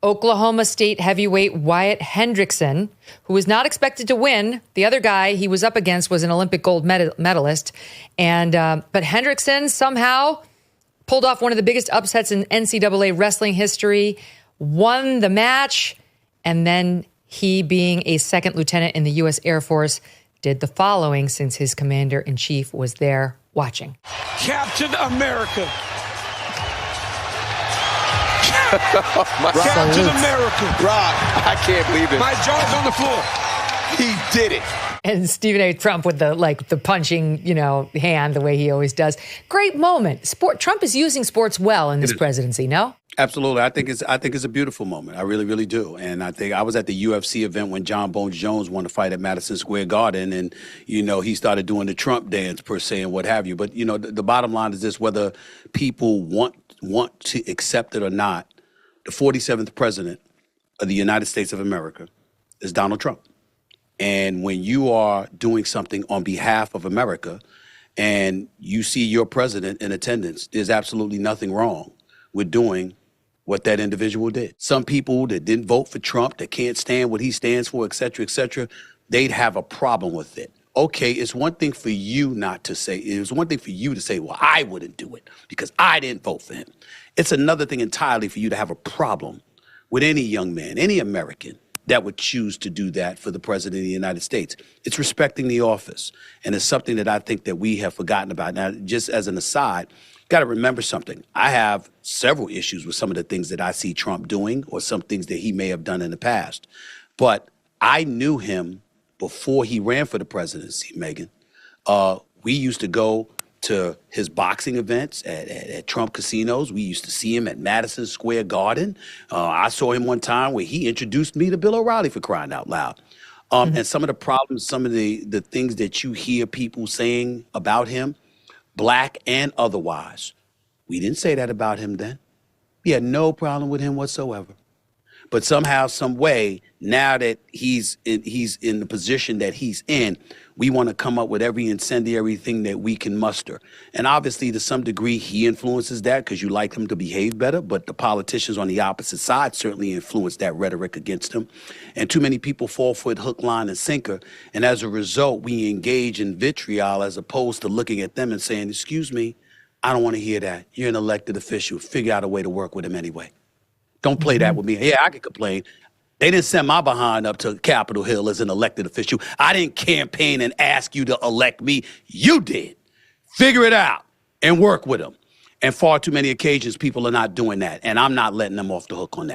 Oklahoma State heavyweight Wyatt Hendrickson, who was not expected to win. The other guy he was up against was an Olympic gold medalist. But Hendrickson somehow pulled off one of the biggest upsets in NCAA wrestling history, won the match, and then he, being a second lieutenant in the U.S. Air Force, did the following since his commander-in-chief was there watching. Captain America. Captain America. Rob, I can't believe it. My jaw's on the floor. He did it. And Stephen A. Trump with the punching, hand, the way he always does. Great moment. Trump is using sports well in this presidency, no? Absolutely. I think it's a beautiful moment. I really, really do. And I think I was at the UFC event when John Bones Jones won the fight at Madison Square Garden. And, he started doing the Trump dance, per se, and what have you. But, the bottom line is this: whether people want to accept it or not, the 47th president of the United States of America is Donald Trump. And when you are doing something on behalf of America and you see your president in attendance, there's absolutely nothing wrong with doing what that individual did. Some people that didn't vote for Trump, that can't stand what he stands for, et cetera, they'd have a problem with it. Okay, it's one thing for you not to say, it's one thing for you to say, well, I wouldn't do it because I didn't vote for him. It's another thing entirely for you to have a problem with any young man, any American that would choose to do that for the president of the United States. It's respecting the office. And it's something that I think that we have forgotten about. Now, just as an aside, got to remember something. I have several issues with some of the things that I see Trump doing or some things that he may have done in the past. But I knew him before he ran for the presidency, Megyn. We used to go to his boxing events at Trump casinos. We used to see him at Madison Square Garden. I saw him one time where he introduced me to Bill O'Reilly, for crying out loud. And some of the problems, some of the things that you hear people saying about him, black and otherwise, we didn't say that about him then. We had no problem with him whatsoever. But somehow, some way, now that he's in the position that he's in, we want to come up with every incendiary thing that we can muster. And obviously, to some degree, he influences that because you like him to behave better. But the politicians on the opposite side certainly influence that rhetoric against him. And too many people fall for it hook, line, and sinker. And as a result, we engage in vitriol as opposed to looking at them and saying, excuse me, I don't want to hear that. You're an elected official. Figure out a way to work with him anyway. Don't play that with me. Yeah, I can complain. They didn't send my behind up to Capitol Hill as an elected official. I didn't campaign and ask you to elect me. You did. Figure it out and work with them. And far too many occasions, people are not doing that. And I'm not letting them off the hook on that.